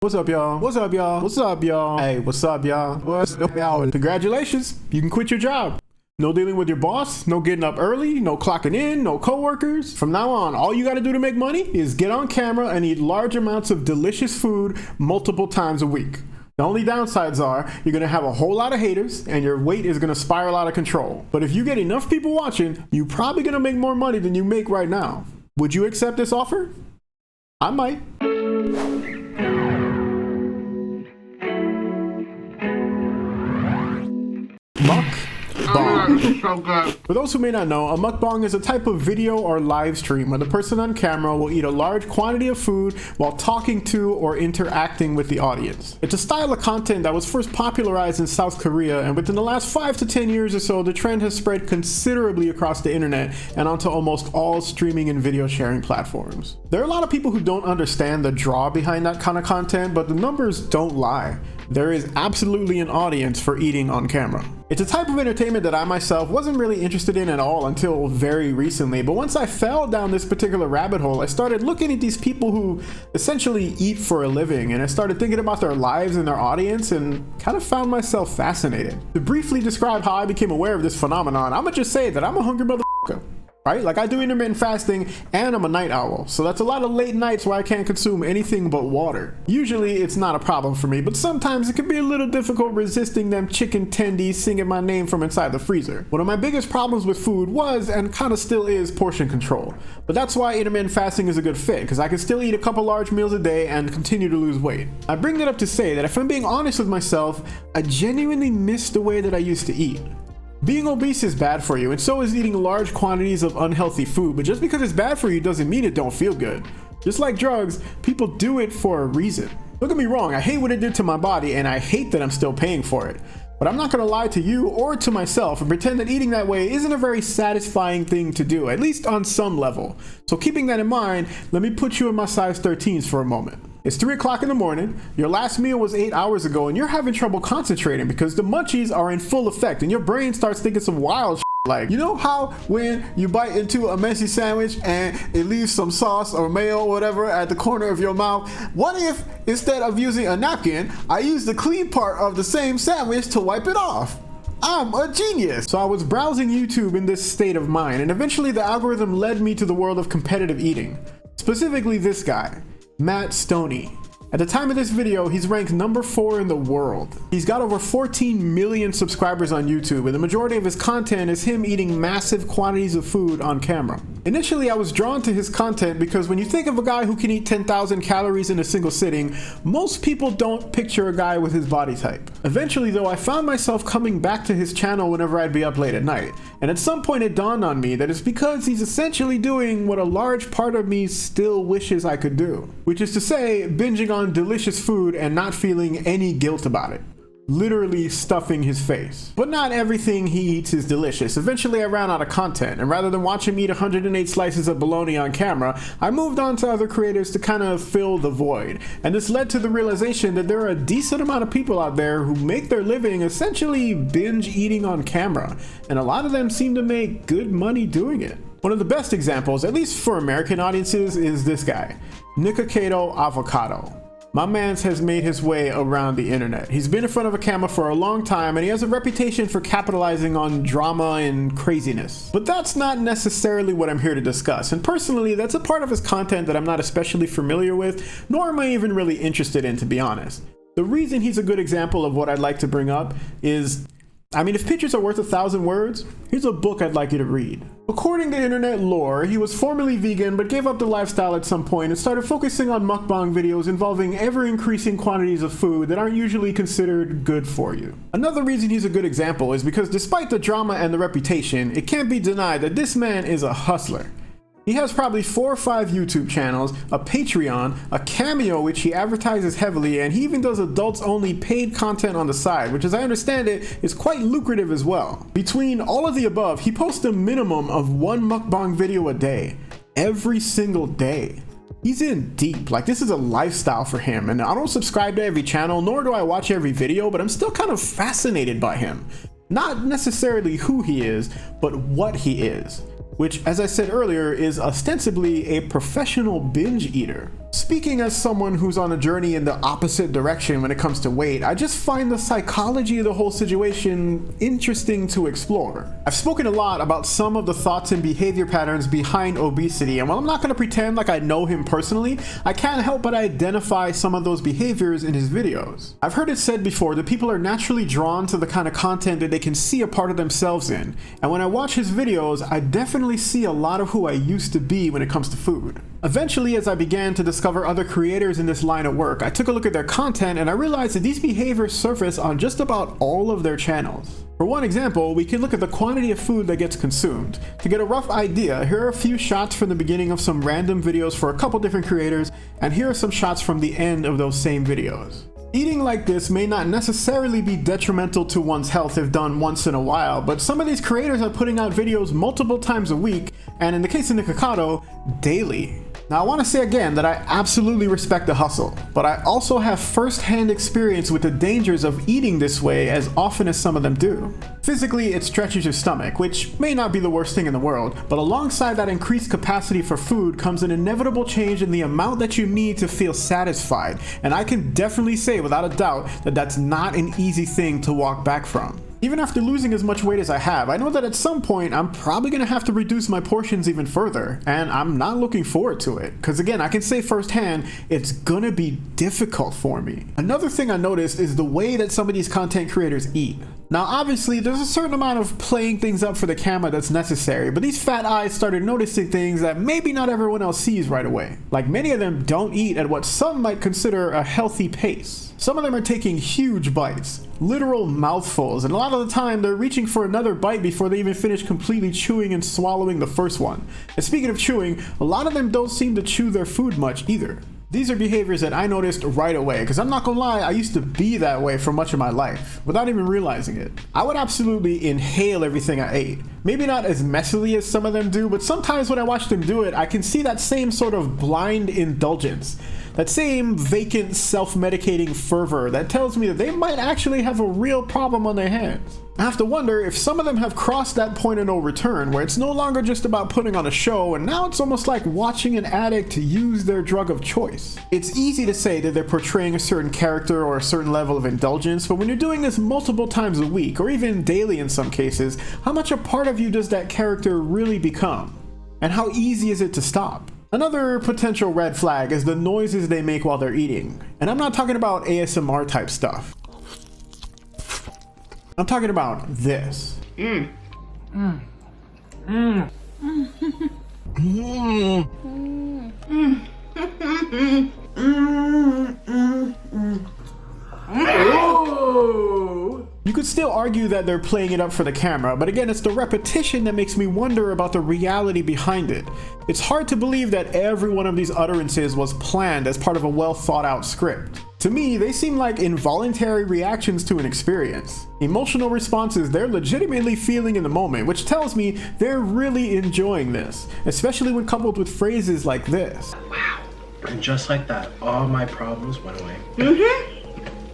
What's up, y'all? What's up, y'all? What's up, y'all? Hey, what's up, y'all? What's up, y'all? Congratulations, you can quit your job. No dealing with your boss, no getting up early, no clocking in, no coworkers. From now on, all you gotta do to make money is get on camera and eat large amounts of delicious food multiple times a week. The only downsides are you're gonna have a whole lot of haters and your weight is gonna spiral out of control. But if you get enough people watching, you're probably gonna make more money than you make right now. Would you accept this offer? I might. Mukbang. For those who may not know, a mukbang is a type of video or live stream where the person on camera will eat a large quantity of food while talking to or interacting with the audience. It's a style of content that was first popularized in South Korea, and within the last 5 to 10 years or so, the trend has spread considerably across the internet and onto almost all streaming and video sharing platforms. There are a lot of people who don't understand the draw behind that kind of content, but the numbers don't lie. There is absolutely an audience for eating on camera. It's a type of entertainment that I myself wasn't really interested in at all until very recently, but once I fell down this particular rabbit hole, I started looking at these people who essentially eat for a living, and I started thinking about their lives and their audience and kind of found myself fascinated. To briefly describe how I became aware of this phenomenon, I'm gonna just say that I'm a hungry motherfucker. Right? Like, I do intermittent fasting and I'm a night owl, so that's a lot of late nights where I can't consume anything but water. Usually it's not a problem for me, but sometimes it can be a little difficult resisting them chicken tendies singing my name from inside the freezer. One of my biggest problems with food was, and kind of still is, portion control. But that's why intermittent fasting is a good fit, because I can still eat a couple large meals a day and continue to lose weight. I bring that up to say that if I'm being honest with myself, I genuinely miss the way that I used to eat. Being obese is bad for you, and so is eating large quantities of unhealthy food, but just because it's bad for you doesn't mean it don't feel good. Just like drugs, people do it for a reason. Don't get me wrong, I hate what it did to my body, and I hate that I'm still paying for it. But I'm not gonna lie to you or to myself and pretend that eating that way isn't a very satisfying thing to do, at least on some level. So keeping that in mind, let me put you in my size 13s for a moment. It's 3 o'clock in the morning, your last meal was 8 hours ago, and you're having trouble concentrating because the munchies are in full effect and your brain starts thinking some wild shit. Like, you know how when you bite into a messy sandwich and it leaves some sauce or mayo or whatever at the corner of your mouth? What if instead of using a napkin, I use the clean part of the same sandwich to wipe it off? I'm a genius. So I was browsing YouTube in this state of mind, and eventually the algorithm led me to the world of competitive eating. Specifically this guy, Matt Stoney. At the time of this video, he's ranked number 4 in the world. He's got over 14 million subscribers on YouTube, and the majority of his content is him eating massive quantities of food on camera. Initially, I was drawn to his content because when you think of a guy who can eat 10,000 calories in a single sitting, most people don't picture a guy with his body type. Eventually though, I found myself coming back to his channel whenever I'd be up late at night, and at some point it dawned on me that it's because he's essentially doing what a large part of me still wishes I could do, which is to say, binging on delicious food and not feeling any guilt about it. Literally stuffing his face. But not everything he eats is delicious. Eventually I ran out of content, and rather than watch him eat 108 slices of bologna on camera, I moved on to other creators to kind of fill the void. And this led to the realization that there are a decent amount of people out there who make their living essentially binge eating on camera, and a lot of them seem to make good money doing it. One of the best examples, at least for American audiences, is this guy, Nikocado Avocado. My mans has made his way around the internet. He's been in front of a camera for a long time, and he has a reputation for capitalizing on drama and craziness. But that's not necessarily what I'm here to discuss, and personally, that's a part of his content that I'm not especially familiar with, nor am I even really interested in, to be honest. The reason he's a good example of what I'd like to bring up is, if pictures are worth 1,000 words, here's a book I'd like you to read. According to internet lore, he was formerly vegan but gave up the lifestyle at some point and started focusing on mukbang videos involving ever-increasing quantities of food that aren't usually considered good for you. Another reason he's a good example is because despite the drama and the reputation, it can't be denied that this man is a hustler. He has probably 4 or 5 YouTube channels, a Patreon, a Cameo which he advertises heavily, and he even does adults only paid content on the side, which as I understand it, is quite lucrative as well. Between all of the above, he posts a minimum of 1 mukbang video a day, every single day. He's in deep, like this is a lifestyle for him, and I don't subscribe to every channel, nor do I watch every video, but I'm still kind of fascinated by him. Not necessarily who he is, but what he is, which, as I said earlier, is ostensibly a professional binge eater. Speaking as someone who's on a journey in the opposite direction when it comes to weight, I just find the psychology of the whole situation interesting to explore. I've spoken a lot about some of the thoughts and behavior patterns behind obesity, and while I'm not going to pretend like I know him personally, I can't help but identify some of those behaviors in his videos. I've heard it said before that people are naturally drawn to the kind of content that they can see a part of themselves in, and when I watch his videos, I definitely see a lot of who I used to be when it comes to food. Eventually, as I began to discover other creators in this line of work, I took a look at their content and I realized that these behaviors surface on just about all of their channels. For one example, we can look at the quantity of food that gets consumed. To get a rough idea, here are a few shots from the beginning of some random videos for a couple different creators, and here are some shots from the end of those same videos. Eating like this may not necessarily be detrimental to one's health if done once in a while, but some of these creators are putting out videos multiple times a week, and in the case of Nikocado, daily. Now I want to say again that I absolutely respect the hustle, but I also have first-hand experience with the dangers of eating this way as often as some of them do. Physically, it stretches your stomach, which may not be the worst thing in the world, but alongside that increased capacity for food comes an inevitable change in the amount that you need to feel satisfied, and I can definitely say without a doubt that that's not an easy thing to walk back from. Even after losing as much weight as I have, I know that at some point I'm probably going to have to reduce my portions even further, and I'm not looking forward to it, because again, I can say firsthand, it's gonna be difficult for me. Another thing I noticed is the way that some of these content creators eat. Now obviously there's a certain amount of playing things up for the camera that's necessary, but these fat eyes started noticing things that maybe not everyone else sees right away. Like many of them don't eat at what some might consider a healthy pace. Some of them are taking huge bites, literal mouthfuls, and a lot of the time they're reaching for another bite before they even finish completely chewing and swallowing the first one. And speaking of chewing, a lot of them don't seem to chew their food much either. These are behaviors that I noticed right away, because I'm not gonna lie, I used to be that way for much of my life, without even realizing it. I would absolutely inhale everything I ate. Maybe not as messily as some of them do, but sometimes when I watch them do it, I can see that same sort of blind indulgence. That same vacant self-medicating fervor that tells me that they might actually have a real problem on their hands. I have to wonder if some of them have crossed that point of no return, where it's no longer just about putting on a show, and now it's almost like watching an addict use their drug of choice. It's easy to say that they're portraying a certain character or a certain level of indulgence, but when you're doing this multiple times a week, or even daily in some cases, how much a part of you does that character really become? And how easy is it to stop? Another potential red flag is the noises they make while they're eating. And I'm not talking about ASMR type stuff. I'm talking about this. You could still argue that they're playing it up for the camera, but again, it's the repetition that makes me wonder about the reality behind it. It's hard to believe that every one of these utterances was planned as part of a well thought out script. To me, they seem like involuntary reactions to an experience. Emotional responses they're legitimately feeling in the moment, which tells me they're really enjoying this, especially when coupled with phrases like this. Wow. And just like that, all my problems went away.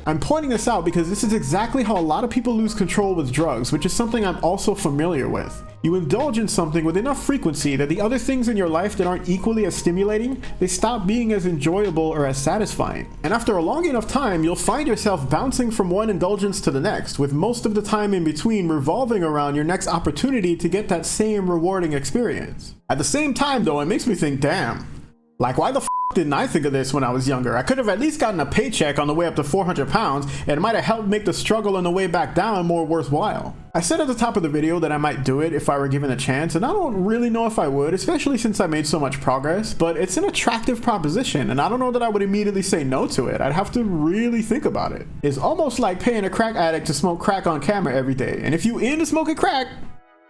I'm pointing this out because this is exactly how a lot of people lose control with drugs, which is something I'm also familiar with. You indulge in something with enough frequency that the other things in your life that aren't equally as stimulating, they stop being as enjoyable or as satisfying. And after a long enough time, you'll find yourself bouncing from one indulgence to the next, with most of the time in between revolving around your next opportunity to get that same rewarding experience. At the same time though, it makes me think, damn, like why the f didn't I think of this when I was younger? I could have at least gotten a paycheck on the way up to 400 pounds, and it might have helped make the struggle on the way back down more worthwhile. I said at the top of the video that I might do it if I were given a chance, and I don't really know if I would, especially since I made so much progress, but it's an attractive proposition, and I don't know that I would immediately say no to it. I'd have to really think about it. It's almost like paying a crack addict to smoke crack on camera every day, and if you into smoking crack,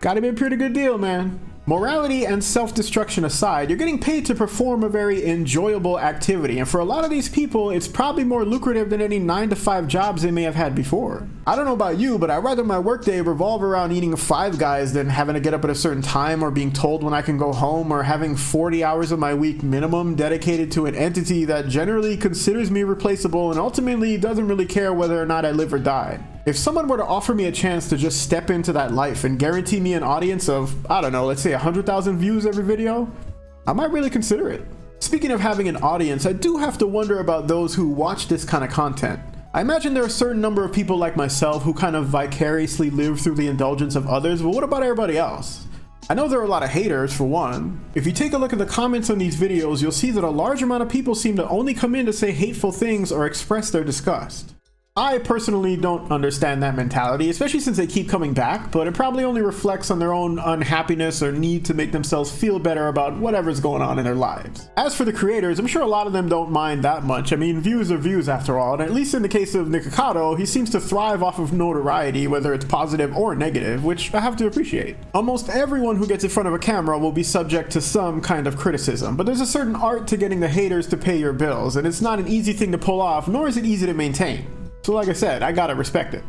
gotta be a pretty good deal, man. Morality and self-destruction aside, you're getting paid to perform a very enjoyable activity, and for a lot of these people, it's probably more lucrative than any 9-to-5 jobs they may have had before. I don't know about you, but I'd rather my workday revolve around eating Five Guys than having to get up at a certain time or being told when I can go home or having 40 hours of my week minimum dedicated to an entity that generally considers me replaceable and ultimately doesn't really care whether or not I live or die. If someone were to offer me a chance to just step into that life and guarantee me an audience of, I don't know, let's say 100,000 views every video, I might really consider it. Speaking of having an audience, I do have to wonder about those who watch this kind of content. I imagine there are a certain number of people like myself who kind of vicariously live through the indulgence of others, but what about everybody else? I know there are a lot of haters, for one. If you take a look at the comments on these videos, you'll see that a large amount of people seem to only come in to say hateful things or express their disgust. I personally don't understand that mentality, especially since they keep coming back, but it probably only reflects on their own unhappiness or need to make themselves feel better about whatever's going on in their lives. As for the creators, I'm sure a lot of them don't mind that much. I mean, views are views after all, and at least in the case of Nikocado, he seems to thrive off of notoriety, whether it's positive or negative, which I have to appreciate. Almost everyone who gets in front of a camera will be subject to some kind of criticism, but there's a certain art to getting the haters to pay your bills, and it's not an easy thing to pull off, nor is it easy to maintain. So like I said, I gotta respect it.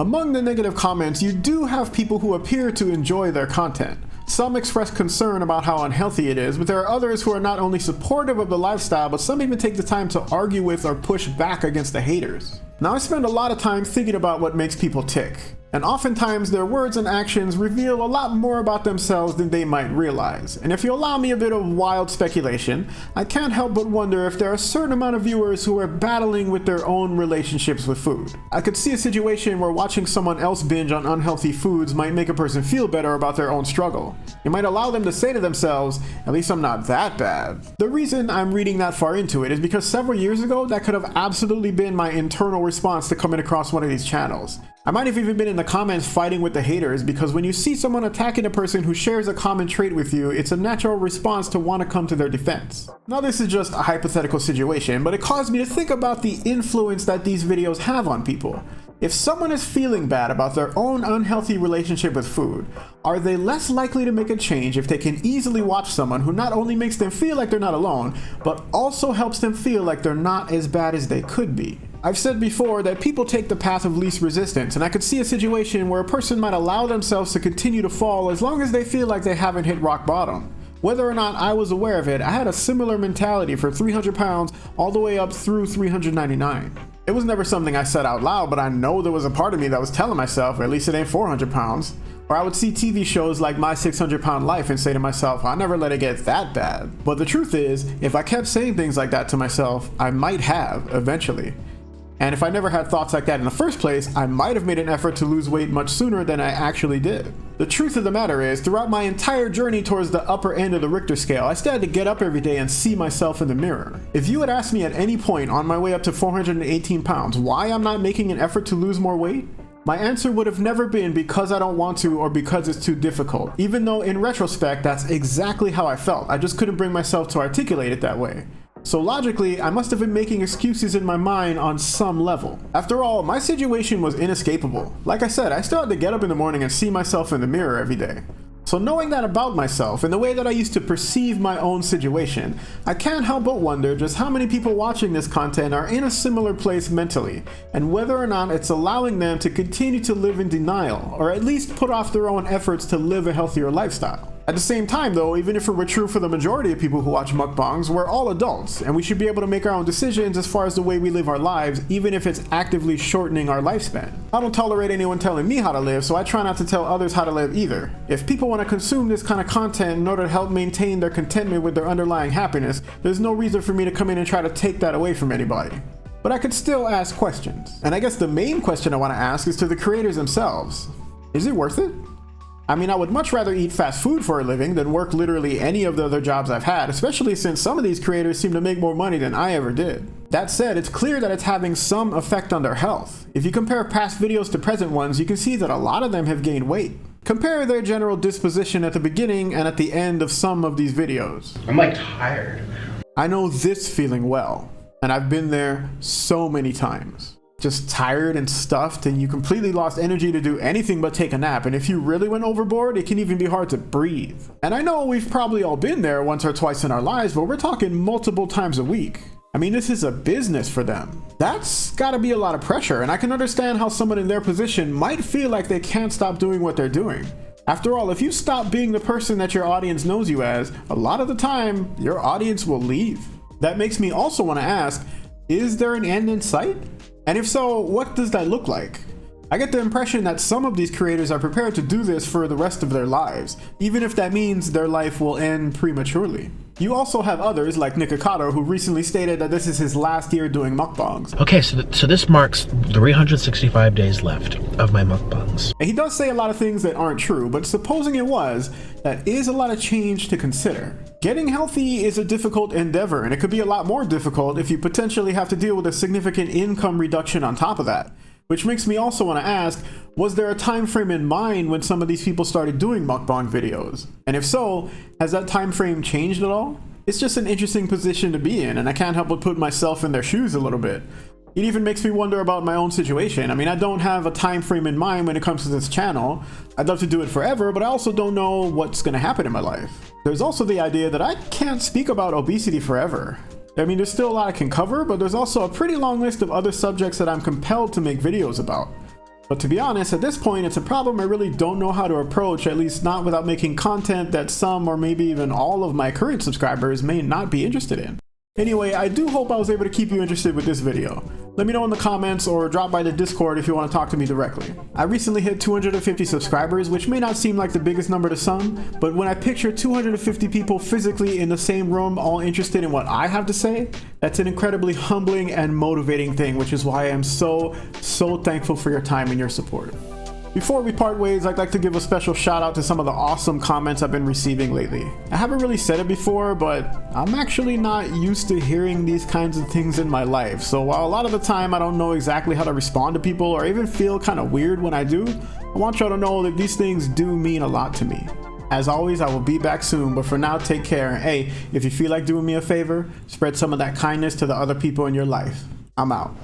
Among the negative comments, you do have people who appear to enjoy their content. Some express concern about how unhealthy it is, but there are others who are not only supportive of the lifestyle, but some even take the time to argue with or push back against the haters. Now, I spend a lot of time thinking about what makes people tick, and oftentimes their words and actions reveal a lot more about themselves than they might realize. And if you allow me a bit of wild speculation, I can't help but wonder if there are a certain amount of viewers who are battling with their own relationships with food. I could see a situation where watching someone else binge on unhealthy foods might make a person feel better about their own struggle. It might allow them to say to themselves, at least I'm not that bad. The reason I'm reading that far into it is because several years ago, that could have absolutely been my internal response to coming across one of these channels. I might have even been in the comments fighting with the haters, because when you see someone attacking a person who shares a common trait with you, it's a natural response to want to come to their defense. Now, this is just a hypothetical situation, but it caused me to think about the influence that these videos have on people. If someone is feeling bad about their own unhealthy relationship with food, are they less likely to make a change if they can easily watch someone who not only makes them feel like they're not alone, but also helps them feel like they're not as bad as they could be? I've said before that people take the path of least resistance, and I could see a situation where a person might allow themselves to continue to fall as long as they feel like they haven't hit rock bottom. Whether or not I was aware of it, I had a similar mentality for 300 pounds all the way up through 399. It was never something I said out loud, but I know there was a part of me that was telling myself, at least it ain't 400 pounds. Or I would see TV shows like My 600 Pound Life and say to myself, I never let it get that bad. But the truth is, if I kept saying things like that to myself, I might have eventually. And if I never had thoughts like that in the first place, I might have made an effort to lose weight much sooner than I actually did. The truth of the matter is, throughout my entire journey towards the upper end of the Richter scale, I still had to get up every day and see myself in the mirror. If you had asked me at any point on my way up to 418 pounds why I'm not making an effort to lose more weight, my answer would have never been because I don't want to or because it's too difficult, even though in retrospect that's exactly how I felt. I just couldn't bring myself to articulate it that way. So logically, I must have been making excuses in my mind on some level. After all, my situation was inescapable. Like I said, I still had to get up in the morning and see myself in the mirror every day. So knowing that about myself and the way that I used to perceive my own situation, I can't help but wonder just how many people watching this content are in a similar place mentally, and whether or not it's allowing them to continue to live in denial, or at least put off their own efforts to live a healthier lifestyle. At the same time though, even if it were true for the majority of people who watch mukbangs, we're all adults, and we should be able to make our own decisions as far as the way we live our lives, even if it's actively shortening our lifespan. I don't tolerate anyone telling me how to live, so I try not to tell others how to live either. If people want to consume this kind of content in order to help maintain their contentment with their underlying happiness, there's no reason for me to come in and try to take that away from anybody. But I could still ask questions. And I guess the main question I want to ask is to the creators themselves. Is it worth it? I mean, I would much rather eat fast food for a living than work literally any of the other jobs I've had, especially since some of these creators seem to make more money than I ever did. That said, it's clear that it's having some effect on their health. If you compare past videos to present ones, you can see that a lot of them have gained weight. Compare their general disposition at the beginning and at the end of some of these videos. I'm like tired. I know this feeling well, and I've been there so many times. Just tired and stuffed, and you completely lost energy to do anything but take a nap, and if you really went overboard, it can even be hard to breathe. And I know we've probably all been there once or twice in our lives, but we're talking multiple times a week. I mean, this is a business for them. That's gotta be a lot of pressure, and I can understand how someone in their position might feel like they can't stop doing what they're doing. After all, if you stop being the person that your audience knows you as, a lot of the time, your audience will leave. That makes me also want to ask, is there an end in sight? And if so, what does that look like? I get the impression that some of these creators are prepared to do this for the rest of their lives, even if that means their life will end prematurely. You also have others like Nikocado, who recently stated that this is his last year doing mukbangs. Okay, so this marks 365 days left of my mukbangs. And he does say a lot of things that aren't true, but supposing it was, that is a lot of change to consider. Getting healthy is a difficult endeavor, and it could be a lot more difficult if you potentially have to deal with a significant income reduction on top of that. Which makes me also want to ask, was there a time frame in mind when some of these people started doing mukbang videos? And if so, has that time frame changed at all? It's just an interesting position to be in, and I can't help but put myself in their shoes a little bit. It even makes me wonder about my own situation. I mean, I don't have a time frame in mind when it comes to this channel. I'd love to do it forever, but I also don't know what's going to happen in my life. There's also the idea that I can't speak about obesity forever. I mean, there's still a lot I can cover, but there's also a pretty long list of other subjects that I'm compelled to make videos about. But to be honest, at this point, it's a problem I really don't know how to approach, at least not without making content that some or maybe even all of my current subscribers may not be interested in. Anyway, I do hope I was able to keep you interested with this video. Let me know in the comments or drop by the Discord if you want to talk to me directly. I recently hit 250 subscribers, which may not seem like the biggest number to some, but when I picture 250 people physically in the same room all interested in what I have to say, that's an incredibly humbling and motivating thing, which is why I am so thankful for your time and your support. Before we part ways, I'd like to give a special shout out to some of the awesome comments I've been receiving lately. I haven't really said it before, but I'm actually not used to hearing these kinds of things in my life. So while a lot of the time I don't know exactly how to respond to people or even feel kind of weird when I do, I want y'all to know that these things do mean a lot to me. As always, I will be back soon, but for now, take care. Hey, if you feel like doing me a favor, spread some of that kindness to the other people in your life. I'm out.